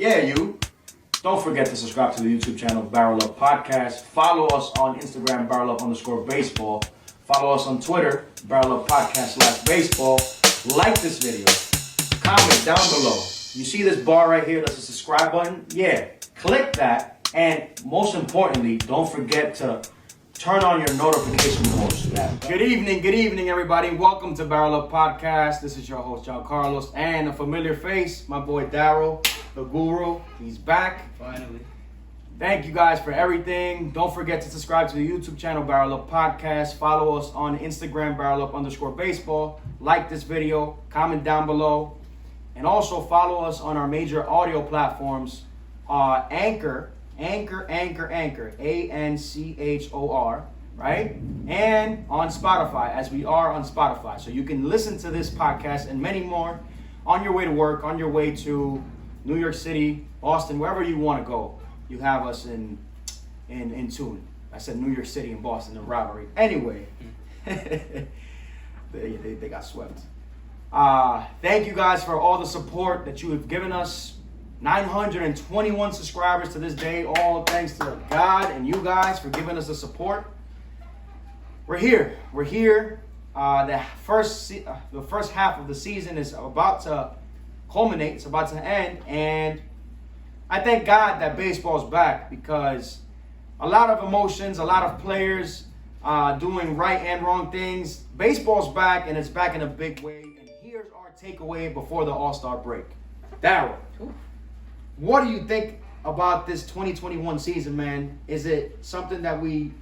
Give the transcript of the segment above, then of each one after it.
Yeah, you. Don't forget to subscribe to the YouTube channel, BarrelUp Podcast. Follow us on Instagram, BarrelUp_baseball. Follow us on Twitter, BarrelUp Podcast/baseball. Like this video. Comment down below. You see this bar right here that's a subscribe button? Yeah, click that. And most importantly, don't forget to turn on your notification post. Good evening, everybody. Welcome to BarrelUp Podcast. This is your host, John Carlos, and a familiar face, my boy Daryl, the guru. He's back. Finally. Thank you guys for everything. Don't forget to subscribe to the YouTube channel, BarrelUp Podcast. Follow us on Instagram, BarrelUp_baseball. Like this video, comment down below. And also follow us on our major audio platforms, Anchor, ANCHOR, right? And on Spotify, as we are on Spotify. So you can listen to this podcast and many more on your way to work, on your way to New York City, Boston, wherever you want to go. You have us in tune. I said New York City and Boston, the rivalry. Anyway, they got swept. Thank you guys for all the support that you have given us. 921 subscribers to this day. All thanks to God and you guys for giving us the support. We're here. The first half of the season is about to culminate. It's about to end, and I thank God that baseball's back, because a lot of emotions, a lot of players doing right and wrong things. Baseball's back, and it's back in a big way. And here's our takeaway before the All-Star break. Daryl, what do you think about this 2021 season, man? Is it something that we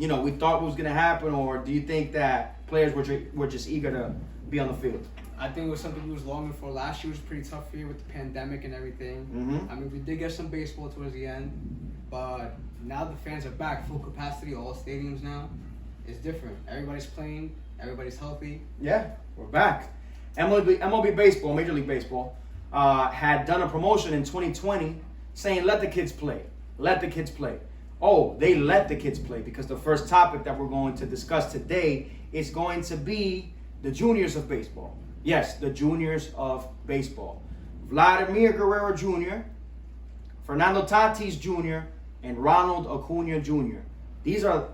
thought was going to happen, or do you think that players were just eager to be on the field? I think it was something we was longing for. Last year was a pretty tough year with the pandemic and everything. Mm-hmm. I mean, we did get some baseball towards the end, but now the fans are back, full capacity, all stadiums now. It's different. Everybody's playing. Everybody's healthy. Yeah, we're back. MLB Baseball, Major League Baseball, had done a promotion in 2020 saying, let the kids play. Let the kids play. Oh, they let the kids play, because the first topic that we're going to discuss today is going to be the juniors of baseball. Yes, the juniors of baseball. Vladimir Guerrero Jr., Fernando Tatis Jr., and Ronald Acuna Jr. These are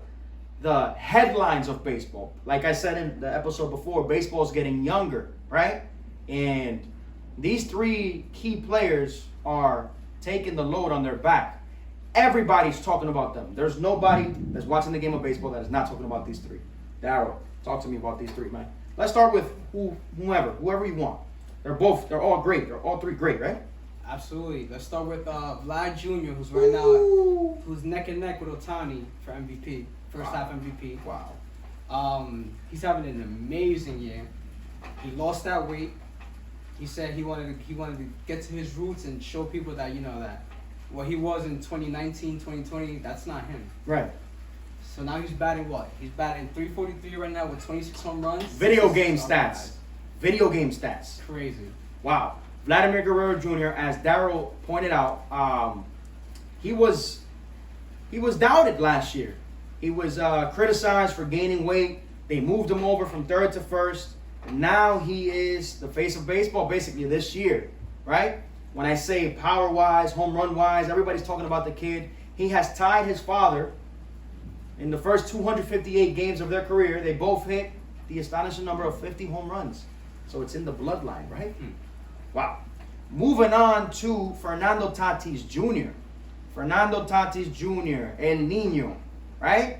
the headlines of baseball. Like I said in the episode before, baseball is getting younger, right? And these three key players are taking the load on their back. Everybody's talking about them. There's nobody that's watching the game of baseball that is not talking about these three. Daryl, talk to me about these three, man. Let's start with whoever you want. They're all great. They're all three great, right? Absolutely. Let's start with Vlad Jr., who's right now, who's neck and neck with Ohtani for MVP, first half MVP. Wow. He's having an amazing year. He lost that weight. He said he wanted to get to his roots and show people that, that what he was in 2019, 2020, that's not him. Right. So now he's batting what? He's batting .343 right now with 26 home runs. Video game stats. Crazy. Wow. Vladimir Guerrero Jr., as Daryl pointed out, he was doubted last year. He was criticized for gaining weight. They moved him over from third to first. And now he is the face of baseball basically this year, right? When I say power-wise, home run-wise, everybody's talking about the kid. He has tied his father. In the first 258 games of their career, they both hit the astonishing number of 50 home runs. So it's in the bloodline, right? Wow. Moving on to Fernando Tatis Jr. Fernando Tatis Jr., El Niño, right?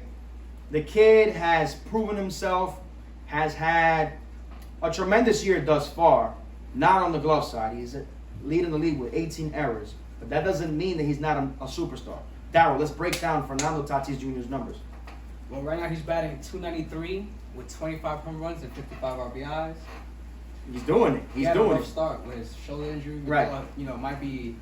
The kid has proven himself, has had a tremendous year thus far. Not on the glove side. He's leading the league with 18 errors. But that doesn't mean that he's not a superstar. Daryl, let's break down Fernando Tatis Jr.'s numbers. Well, right now he's batting .293 with 25 home runs and 55 RBIs. He's doing it. He had a rough start with his shoulder injury. Right. Might be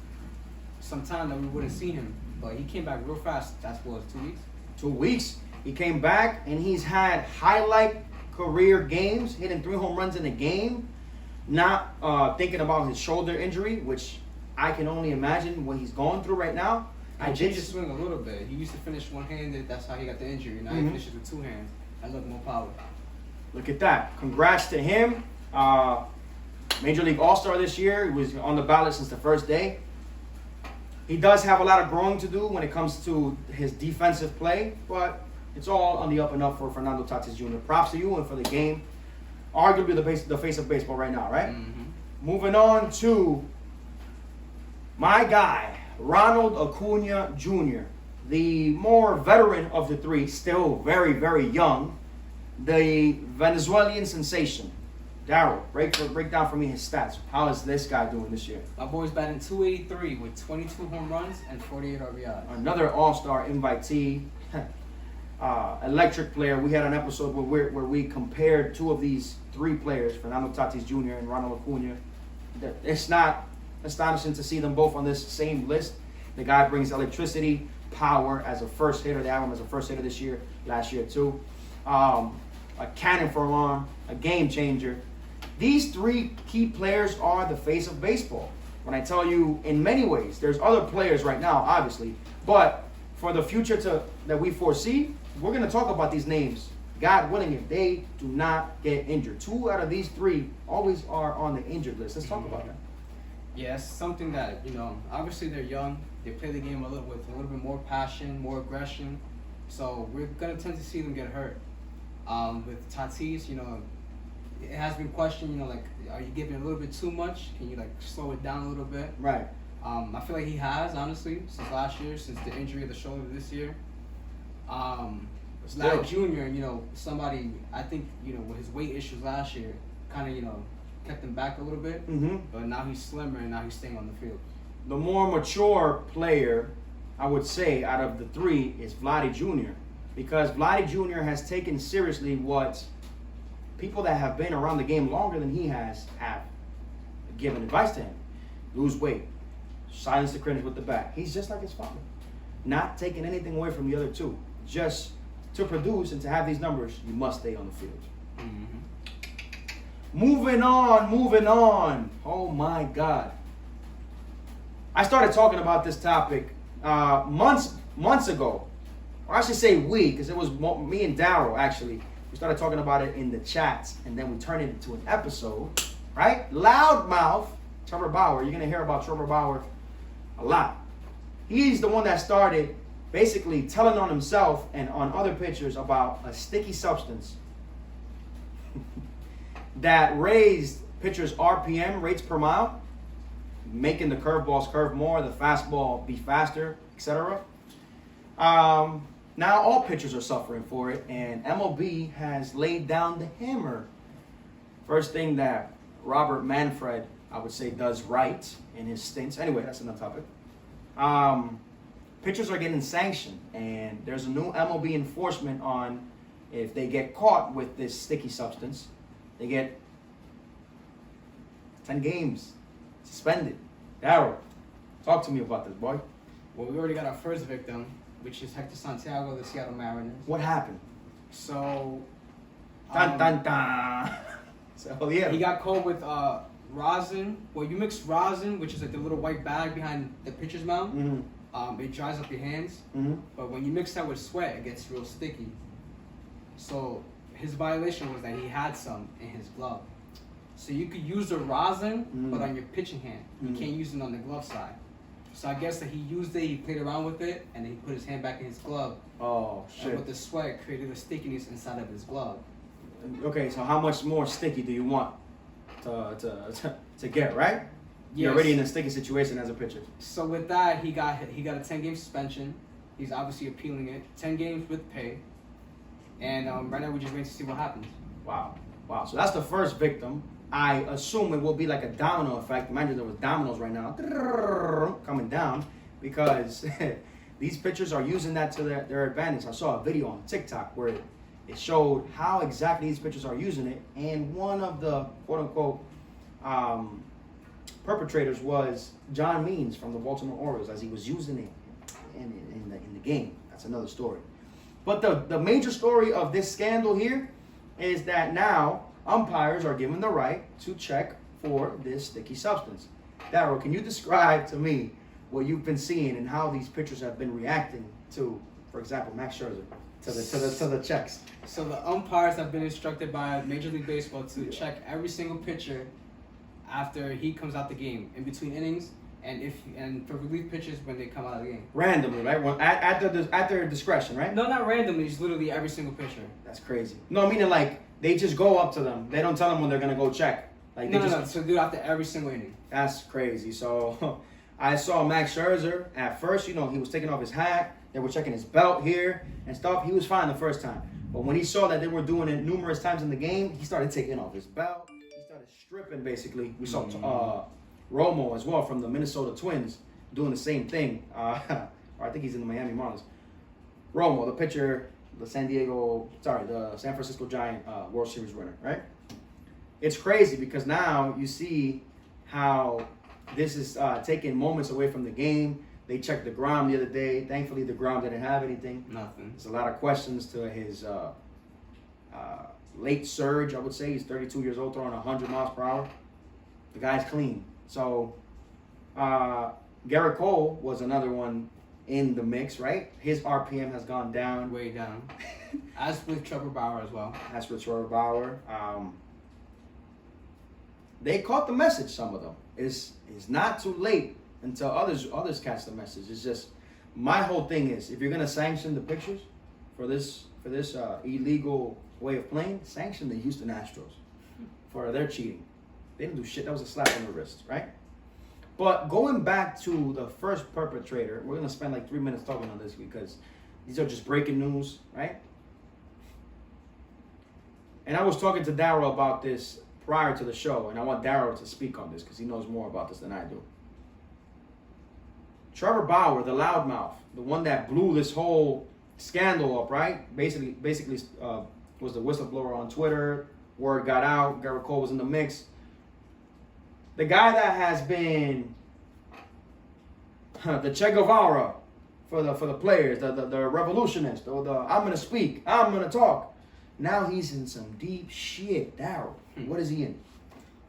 some time that we wouldn't see him, but he came back real fast. That's 2 weeks. 2 weeks. He came back, and he's had highlight career games, hitting 3 home runs in a game. Not thinking about his shoulder injury, which I can only imagine what he's going through right now. I changed his swing a little bit. He used to finish one-handed. That's how he got the injury. Now he finishes with 2 hands. I look more power. Look at that. Congrats to him. Major League All-Star this year. He was on the ballot since the first day. He does have a lot of growing to do when it comes to his defensive play, but it's all on the up and up for Fernando Tatis Jr. Props to you and for the game. Arguably the face of baseball right now, right? Mm-hmm. Moving on to my guy, Ronald Acuna Jr., the more veteran of the three, still very, very young, the Venezuelan sensation. Darryl, break down for me his stats. How is this guy doing this year? My boy's batting .283 with 22 home runs and 48 RBIs. Another All-Star invitee, electric player. We had an episode where we compared two of these three players, Fernando Tatis Jr. and Ronald Acuna. It's not astonishing to see them both on this same list. The guy brings electricity, power as a first hitter. They have him as a first hitter this year, last year too. A cannon for an arm, a game changer. These three key players are the face of baseball. When I tell you, in many ways, there's other players right now, obviously, but for the future that we foresee, we're going to talk about these names. God willing, if they do not get injured. 2 out of these 3 always are on the injured list. Let's talk about that. Yeah, it's something that, obviously they're young. They play the game with a little bit more passion, more aggression. So we're going to tend to see them get hurt. With Tatis, it has been questioned, are you giving a little bit too much? Can you, slow it down a little bit? Right. I feel like he has, honestly, since last year, since the injury of the shoulder this year. Vlad Jr., somebody, I think, with his weight issues last year, kind of, kept him back a little bit. Mm-hmm. But now he's slimmer and now he's staying on the field. The more mature player, I would say, out of the 3 is Vladdy Jr. Because Vladdy Jr. has taken seriously what people that have been around the game longer than he has have given advice to him. Lose weight. Silence the critics with the bat. He's just like his father. Not taking anything away from the other 2. Just to produce and to have these numbers, you must stay on the field. Mm-hmm. Moving on. Oh my God. I started talking about this topic months ago. Or I should say we, because it was me and Darryl actually. We started talking about it in the chats, and then we turned it into an episode, right? Loudmouth, Trevor Bauer. You're going to hear about Trevor Bauer a lot. He's the one that started basically telling on himself and on other pitchers about a sticky substance that raised pitchers' RPM, rates per mile, making the curveballs curve more, the fastball be faster, etc. Now all pitchers are suffering for it, and MLB has laid down the hammer. First thing that Robert Manfred, I would say, does right in his stints. Anyway, that's another topic. Pitchers are getting sanctioned, and there's a new MLB enforcement on if they get caught with this sticky substance, they get 10 games suspended. Darryl, talk to me about this, boy. Well, we already got our first victim, which is Hector Santiago of the Seattle Mariners. What happened? So, Dun, dun, dun. So, yeah. he got caught with rosin. Well, you mix rosin, which is like the little white bag behind the pitcher's mound. Mm-hmm. It dries up your hands. Mm-hmm. But when you mix that with sweat, it gets real sticky. So his violation was that he had some in his glove. So you could use the rosin, but on your pitching hand. You can't use it on the glove side. So I guess that he used it, he played around with it, and then he put his hand back in his glove. Oh, shit. And with the sweat, created a stickiness inside of his glove. Okay, so how much more sticky do you want to get, right? Yes. You're already in a sticky situation as a pitcher. So with that, he got a 10-game suspension. He's obviously appealing it. 10 games with pay. And right now we're just waiting to see what happens. Wow. So that's the first victim. I assume it will be like a domino effect. Imagine there was dominoes right now coming down because these pitchers are using that to their advantage. I saw a video on TikTok where it showed how exactly these pitchers are using it, and one of the quote-unquote perpetrators was John Means from the Baltimore Orioles, as he was using it in the game. That's another story. But the major story of this scandal here is that now umpires are given the right to check for this sticky substance. Darryl, can you describe to me what you've been seeing and how these pitchers have been reacting to, for example, Max Scherzer, to the checks? So the umpires have been instructed by Major League Baseball to check every single pitcher after he comes out the game. In between innings, and for relief pitchers when they come out of the game. Randomly, right? Well, at their discretion, right? No, not randomly. It's literally every single pitcher. That's crazy. No, meaning like they just go up to them. They don't tell them when they're gonna go check. Like No. So do it after every single inning. That's crazy. So I saw Max Scherzer at first. He was taking off his hat. They were checking his belt here and stuff. He was fine the first time, but when he saw that they were doing it numerous times in the game, he started taking off his belt. He started stripping. Basically, we saw Romo as well from the Minnesota Twins doing the same thing. Or I think he's in the Miami Marlins. Romo, the pitcher, the San Francisco Giant World Series winner, right? It's crazy because now you see how this is taking moments away from the game. They checked the ground the other day. Thankfully, the ground didn't have anything. Nothing. There's a lot of questions to his late surge, I would say. He's 32 years old, throwing 100 miles per hour. The guy's clean. So, Garrett Cole was another one in the mix, right? His RPM has gone down. Way down. As with Trevor Bauer as well. They caught the message, some of them. It's not too late until others catch the message. It's just, my whole thing is, if you're going to sanction the pictures for this illegal way of playing, sanction the Houston Astros for their cheating. They didn't do shit. That was a slap on the wrist, right? But going back to the first perpetrator, we're going to spend like 3 minutes talking on this because these are just breaking news, right? And I was talking to Darryl about this prior to the show, and I want Darryl to speak on this because he knows more about this than I do. Trevor Bauer, the loudmouth, the one that blew this whole scandal up, right? Basically was the whistleblower on Twitter. Word got out. Garrett Cole was in the mix. The guy that has been the Che Guevara for the players, the revolutionist, or the I'm gonna speak, I'm gonna talk. Now he's in some deep shit. Darryl, what is he in?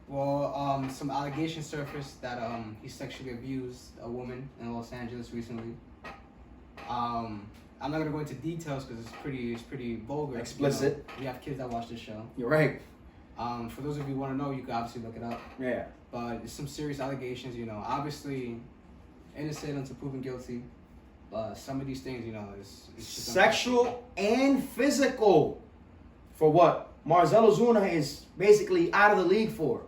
Well, some allegations surfaced that he sexually abused a woman in Los Angeles recently. I'm not gonna go into details because it's pretty vulgar. Explicit. You know, we have kids that watch this show. You're right. For those of you who want to know, you can obviously look it up. Yeah. But it's some serious allegations. Obviously innocent until proven guilty. But some of these things, it's just sexual and physical. For what Marcell Ozuna is basically out of the league for.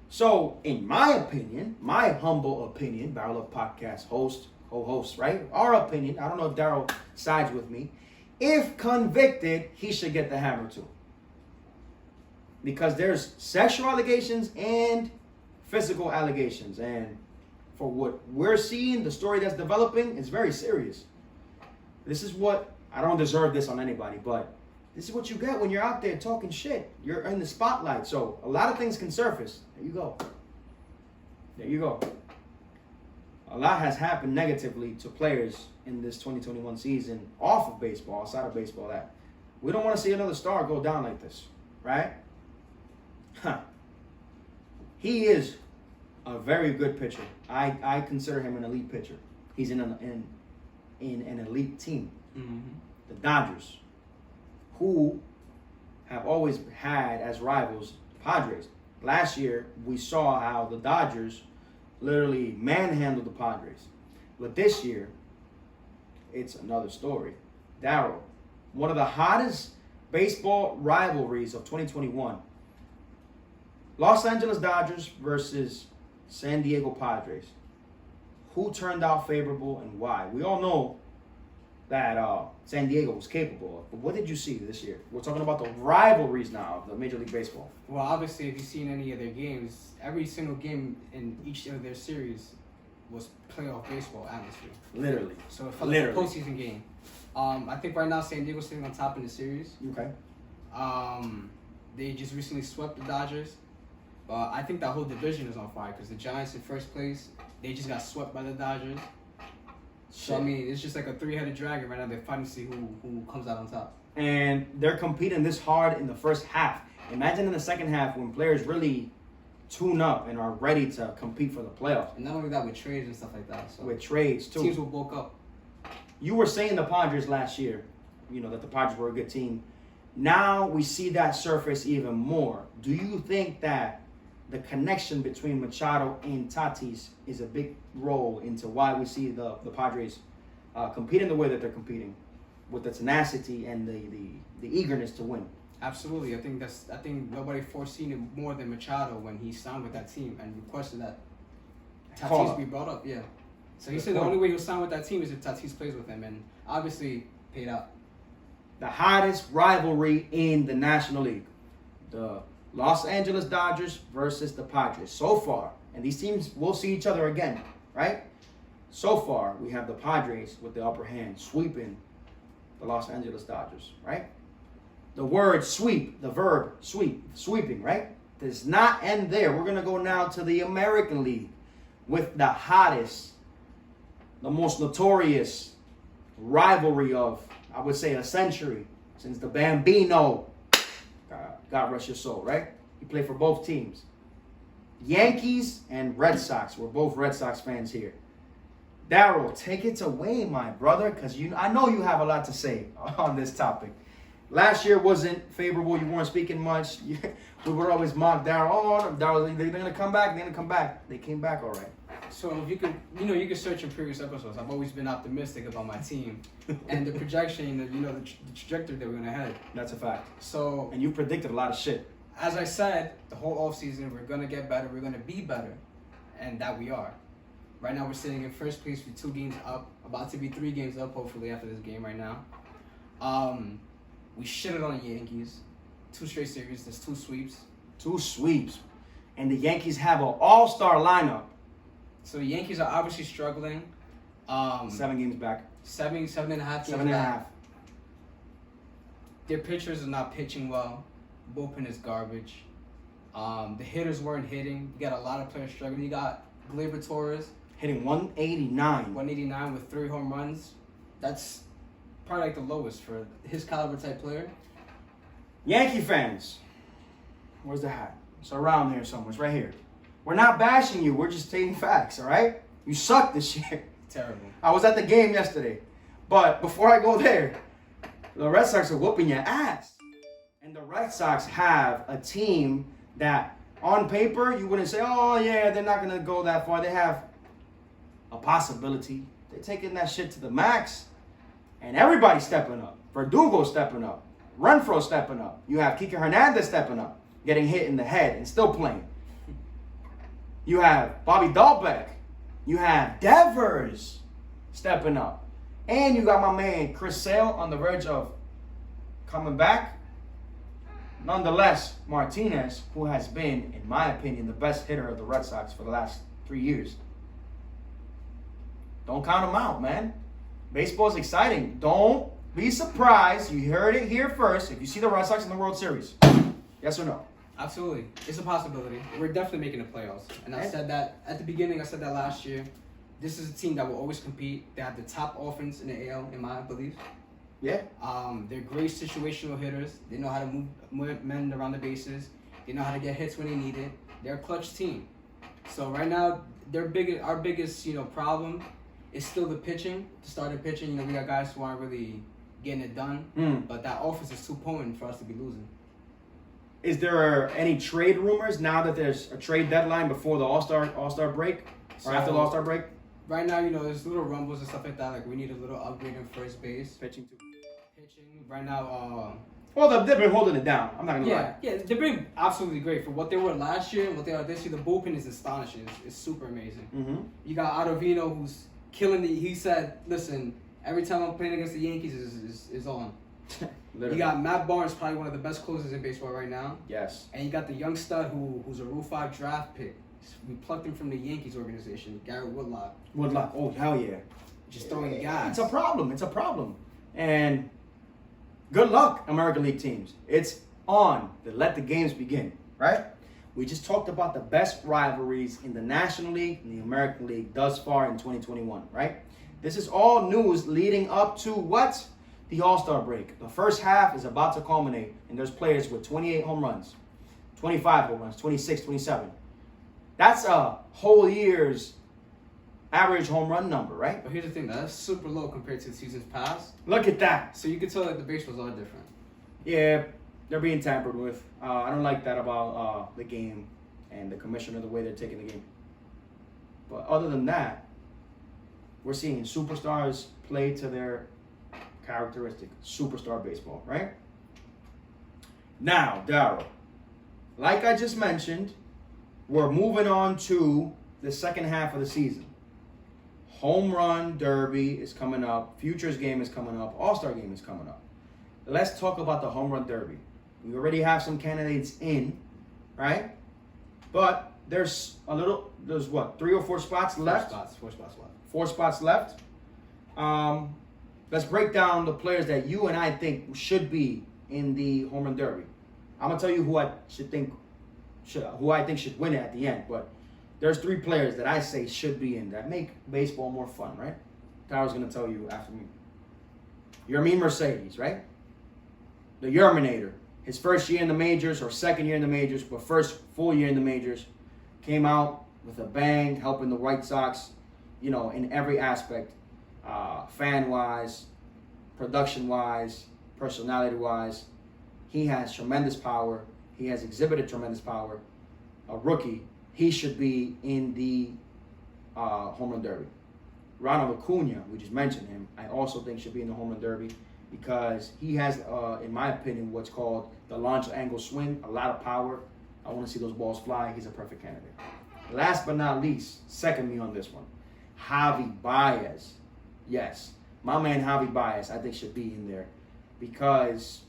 So, in my opinion, my humble opinion, BarrelUp Podcast co-host, right? Our opinion, I don't know if Darryl sides with me. If convicted, he should get the hammer too. Because there's sexual allegations and physical allegations. And for what we're seeing, the story that's developing is very serious. This is what, I don't deserve this on anybody, but this is what you get when you're out there talking shit. You're in the spotlight. So a lot of things can surface. There you go. There you go. A lot has happened negatively to players in this 2021 season off of baseball, outside of baseball, that we don't want to see another star go down like this, right? He is a very good pitcher. I consider him an elite pitcher. He's in an elite team. Mm-hmm. The Dodgers, who have always had as rivals the Padres. Last year, we saw how the Dodgers literally manhandled the Padres. But this year, it's another story. Darryl, one of the hottest baseball rivalries of 2021. Los Angeles Dodgers versus San Diego Padres. Who turned out favorable and why? We all know that San Diego was capable of. But what did you see this year? We're talking about the rivalries now of the Major League Baseball. Well, obviously, if you've seen any of their games, every single game in each of their series was playoff baseball atmosphere. Literally. So it felt like a postseason game. I think right now San Diego's sitting on top in the series. Okay. They just recently swept the Dodgers. I think that whole division is on fire because the Giants in first place, they just got swept by the Dodgers. So, I mean, it's just like a three-headed dragon right now. They're fighting to see who comes out on top. And they're competing this hard in the first half. Imagine in the second half when players really tune up and are ready to compete for the playoffs. And not only that, with trades and stuff like that. So with trades, too. Teams will bulk up. You were saying the Padres last year, that the Padres were a good team. Now we see that surface even more. Do you think that the connection between Machado and Tatis is a big role into why we see the Padres competing the way that they're competing, with the tenacity and the eagerness to win. Absolutely. I think nobody foreseen it more than Machado when he signed with that team and requested that Tatis be brought up. Yeah. So he said the only way he'll sign with that team is if Tatis plays with him, and obviously paid out. The hottest rivalry in the National League, the Los Angeles Dodgers versus the Padres. So far, and these teams will see each other again, right? So far, we have the Padres with the upper hand, sweeping the Los Angeles Dodgers, right? The word sweep, the verb sweep, sweeping, right? Does not end there. We're going to go now to the American League with the hottest, the most notorious rivalry of, I would say, a century since the Bambino, God rest your soul, right? He played for both teams. Yankees and Red Sox. We're both Red Sox fans here. Darryl, take it away, my brother, because I know you have a lot to say on this topic. Last year wasn't favorable. You weren't speaking much. We were always mocked. Darryl, they're going to come back. They're going to come back. They came back all right. So if you could search in previous episodes. I've always been optimistic about my team and the projection, the trajectory that we're going to head. That's a fact. So, and you predicted a lot of shit. As I said, the whole offseason, we're going to get better. We're going to be better. And that we are. Right now, we're sitting in first place with 2 games up. About to be 3 games up, hopefully, after this game right now. We shitted on the Yankees. 2 straight series. There's 2 sweeps. 2 sweeps. And the Yankees have an all-star lineup. So the Yankees are obviously struggling. 7 games back. 7.5 games 7.5. back. Their pitchers are not pitching well. Bullpen is garbage. The hitters weren't hitting. You got a lot of players struggling. You got Gleyber Torres hitting 189. 189 with 3 home runs. That's probably like the lowest for his caliber type player. Yankee fans, where's the hat? It's around here somewhere. It's right here. We're not bashing you. We're just stating facts, all right? You suck this year. Terrible. I was at the game yesterday. But before I go there, the Red Sox are whooping your ass. And the Red Sox have a team that, on paper, you wouldn't say, oh, yeah, they're not going to go that far. They have a possibility. They're taking that shit to the max. And everybody's stepping up. Verdugo stepping up. Renfroe stepping up. You have Kike Hernandez stepping up, getting hit in the head and still playing. You have Bobby Dahlbeck. You have Devers stepping up. And you got my man Chris Sale on the verge of coming back. Nonetheless, Martinez, who has been, in my opinion, the best hitter of the Red Sox for the last 3 years. Don't count him out, man. Baseball's exciting. Don't be surprised. You heard it here first. If you see the Red Sox in the World Series. Yes or no? Absolutely. It's a possibility. We're definitely making the playoffs. And I said that at the beginning. I said that last year. This is a team that will always compete. They have the top offense in the AL, in my belief. Yeah. They're great situational hitters. They know how to move men around the bases. They know how to get hits when they need it. They're a clutch team. So right now, our biggest problem is still the pitching. The starting pitching. We got guys who aren't really getting it done. But that offense is too potent for us to be losing. Is there any trade rumors now that there's a trade deadline before the All-Star break or after the All-Star break? Right now, there's little rumbles and stuff like that. Like we need a little upgrade in first base. Pitching too. Right now. Well, they've been holding it down. I'm not gonna lie. Yeah, they've been absolutely great for what they were last year and what they are this year. The bullpen is astonishing. It's super amazing. Mm-hmm. You got Ottavino, who's killing He said, "Listen, every time I'm playing against the Yankees is on." You got Matt Barnes, probably one of the best closers in baseball right now. Yes. And you got the young stud who's a Rule 5 draft pick. We plucked him from the Yankees organization, Garrett Woodlock. Oh, hell yeah. Just throwing gas. It's a problem. And good luck, American League teams. It's on. Let the games begin, right? We just talked about the best rivalries in the National League and the American League thus far in 2021, right? This is all news leading up to what? The All-Star break. The first half is about to culminate, and there's players with 28 home runs, 25 home runs, 26, 27. That's a whole year's average home run number, right? But here's the thing, that's super low compared to the seasons past. Look at that. So you can tell that the baseballs are different. Yeah, they're being tampered with. I don't like that about the game. and the commissioner, the way they're taking the game. But other than that, we're seeing superstars play to their characteristic, superstar baseball, right? Now, Darryl, like I just mentioned, we're moving on to the second half of the season. Home Run Derby is coming up. Futures game is coming up. All-Star game is coming up. Let's talk about the Home Run Derby. We already have some candidates in, right? But there's what, 3 or 4 spots left? 4 spots left. 4 spots left. Let's break down the players that you and I think should be in the Home Run Derby. I'm gonna tell you who I think should win it at the end. But there's 3 players that I say should be in that make baseball more fun, right? Tyler's gonna tell you after me. Yermin Mercedes, right? The Yerminator. His first year in the majors, or second year in the majors, but first full year in the majors, came out with a bang, helping the White Sox, in every aspect, fan-wise, production-wise, personality-wise. He has tremendous power. He has exhibited tremendous power. A rookie, he should be in the Home Run Derby. Ronald Acuna, we just mentioned him, I also think should be in the Home Run Derby because he has, in my opinion, what's called the launch angle swing, a lot of power. I want to see those balls fly. He's a perfect candidate. Last but not least, second me on this one, Javi Baez. Yes, my man Javi Baez, I think should be in there because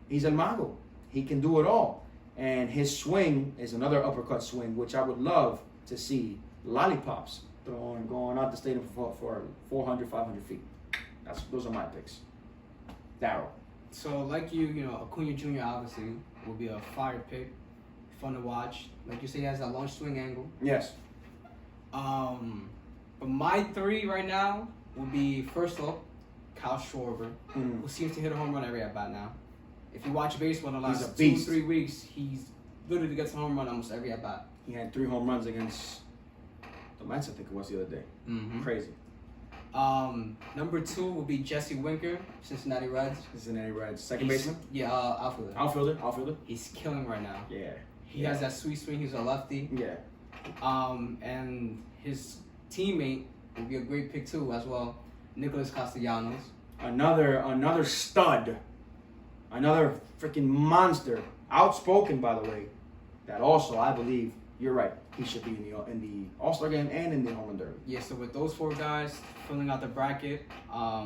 he's El Mago. He can do it all. And his swing is another uppercut swing, which I would love to see lollipops going out the stadium for 400, 500 feet. Those are my picks. Darryl. So, like you, Acuna Jr. obviously will be a fire pick. Fun to watch. Like you say, he has that launch swing angle. Yes. But my 3 right now will be, first off, Kyle Schwarber, who seems to hit a home run every at bat now. If you watch baseball in the last 2-3 weeks, he's literally gets a home run almost every at bat. He had 3 home runs against the Mets, I think it was the other day. Mm-hmm. Crazy. Number 2 will be Jesse Winker, Cincinnati Reds. Cincinnati Reds. Second baseman? Yeah, outfielder. Outfielder. He's killing right now. Yeah. He has that sweet swing. He's a lefty. Yeah. And his teammate will be a great pick too as well, Nicholas Castellanos. Another stud. Another freaking monster. Outspoken, by the way. That also, I believe, you're right. He should be in the All-Star game and in the Home Run Derby. Yeah, so with those 4 guys filling out the bracket, I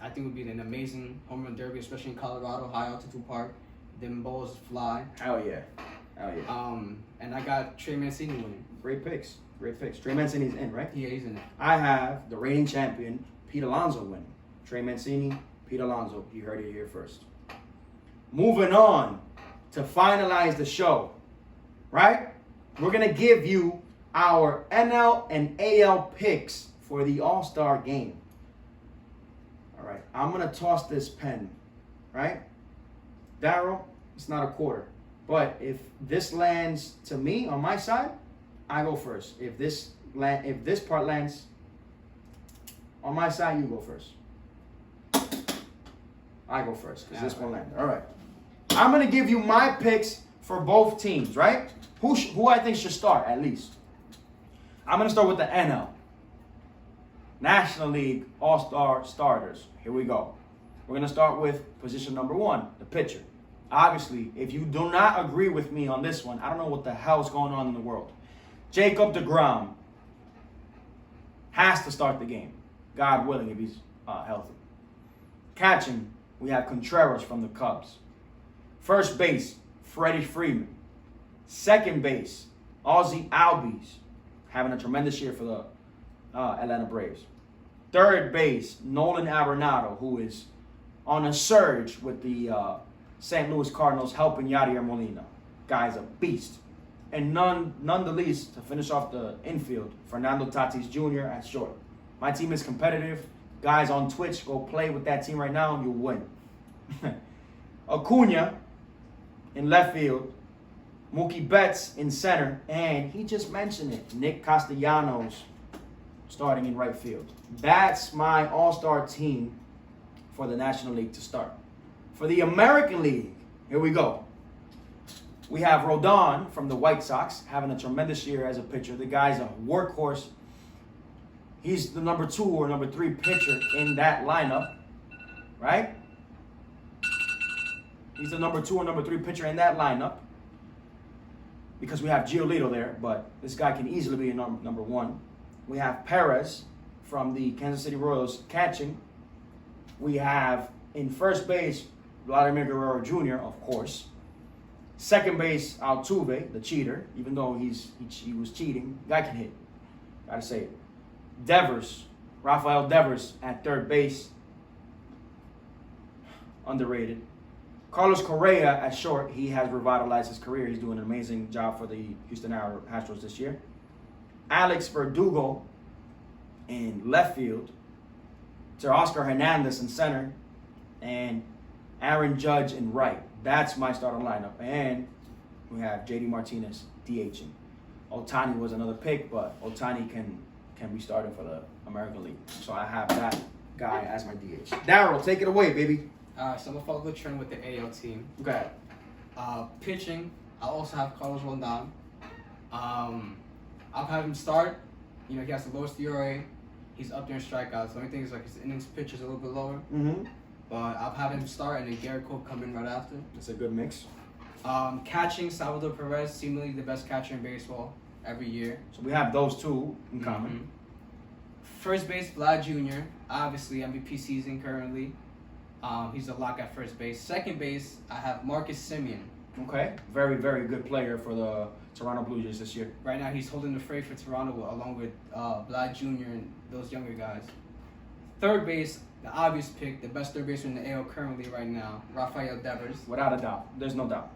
think it would be an amazing Home Run Derby, especially in Colorado, high altitude park. Them balls fly. Hell yeah. And I got Trey Mancini winning. Great picks. Trey Mancini's in, right? Yeah, he's in it. I have the reigning champion, Pete Alonso, winning. Trey Mancini, Pete Alonso. You heard it here first. Moving on to finalize the show, right? We're going to give you our NL and AL picks for the All-Star game. All right, I'm going to toss this pen, right? Darryl, it's not a quarter. But if this lands to me on my side, I go first. If this part lands on my side, you go first. I go first because this one landed. All right. I'm going to give you my picks for both teams, right? Who I think should start, at least. I'm going to start with the NL. National League All-Star starters. Here we go. We're going to start with position number 1, the pitcher. Obviously, if you do not agree with me on this one, I don't know what the hell's going on in the world. Jacob deGrom has to start the game. God willing, if he's healthy. Catching, we have Contreras from the Cubs. First base, Freddie Freeman. Second base, Ozzie Albies, having a tremendous year for the Atlanta Braves. Third base, Nolan Arenado, who is on a surge with the St. Louis Cardinals, helping Yadier Molina. Guy's a beast. And none the least, to finish off the infield, Fernando Tatis Jr. at short. My team is competitive. Guys on Twitch, go play with that team right now and you'll win. Acuna in left field. Mookie Betts in center. And he just mentioned it, Nick Castellanos starting in right field. That's my all-star team for the National League to start. For the American League, here we go. We have Rodon from the White Sox having a tremendous year as a pitcher. The guy's a workhorse. He's the number 2 or number 3 pitcher in that lineup, right? He's the number 2 or number 3 pitcher in that lineup because we have Giolito there, but this guy can easily be a number 1. We have Perez from the Kansas City Royals catching. We have in first base Vladimir Guerrero Jr., of course. Second base Altuve, the cheater, even though he was cheating, guy can hit. Gotta say it. Devers, Rafael Devers at third base, underrated. Carlos Correa at short. He has revitalized his career. He's doing an amazing job for the Houston Astros this year. Alex Verdugo in left field. Oscar Hernandez in center. And Aaron Judge in right. That's my starting lineup. And we have JD Martinez DHing. Ohtani was another pick, but Ohtani can be starting for the American League. So I have that guy as my DH. Darryl, take it away, baby. All right, so I'm going to follow the trend with the AL team. Okay. Pitching, I also have Carlos Rodon. I'll have him start. You know, he has the lowest ERA. He's up there in strikeouts. The only thing is like his innings pitch is a little bit lower. Mm-hmm. But I'll have him start and then Garrett Cole come in right after. That's a good mix. Catching, Salvador Perez, seemingly the best catcher in baseball every year. So we have those two in common. Mm-hmm. First base, Vlad Jr., obviously MVP season currently. He's a lock at first base. Second base, I have Marcus Semien. Okay. Very, very good player for the Toronto Blue Jays this year. Right now, he's holding the freight for Toronto along with Vlad Jr. and those younger guys. Third base, the obvious pick, the best third baseman in the AL currently right now, Rafael Devers. Without a doubt. There's no doubt.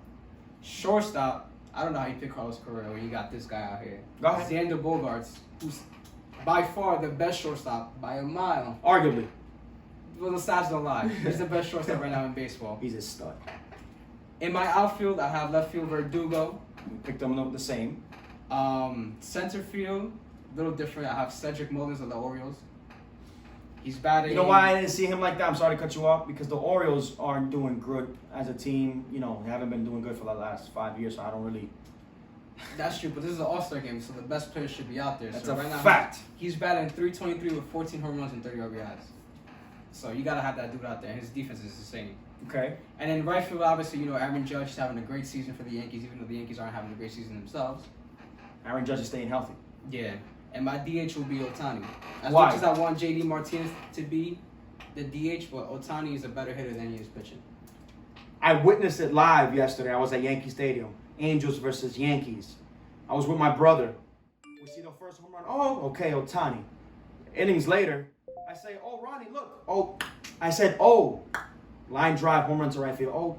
Shortstop, I don't know how you pick Carlos Correa when you got this guy out here. Go ahead. Xander Bogaerts, who's by far the best shortstop by a mile. Arguably. Well, the stats don't lie. He's the best shortstop right now in baseball. He's a stud. In my outfield, I have left field Verdugo. We picked them up the same. Center field, a little different. I have Cedric Mullins of the Orioles. He's batting. You know why I didn't see him like that? I'm sorry to cut you off. Because the Orioles aren't doing good as a team. You know, they haven't been doing good for the last 5 years, so I don't really... That's true, but this is an All-Star game, so the best players should be out there. That's so a right now, fact. He's batting .323 with 14 home runs and 30 RBIs. So you got to have that dude out there. His defense is insane. Okay. And in right field, obviously, you know, Aaron Judge is having a great season for the Yankees, even though the Yankees aren't having a great season themselves. Aaron Judge is staying healthy. Yeah. And my DH will be Ohtani. As Why? much as I want JD Martinez to be the DH, but Ohtani is a better hitter than he is pitching. I witnessed it live yesterday. I was at Yankee Stadium. Angels versus Yankees. I was with my brother. We see the first home run. Oh, okay, Ohtani. Innings later, I say, oh, Ronnie, look. Oh, I said, oh. Line drive, home run to right field. Oh,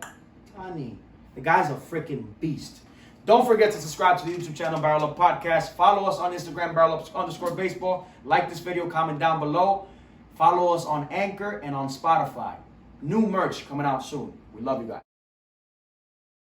Ohtani. The guy's a freaking beast. Don't forget to subscribe to the YouTube channel, BarrelUp Podcast. Follow us on Instagram, BarrelUp_baseball. Like this video, comment down below. Follow us on Anchor and on Spotify. New merch coming out soon. We love you guys.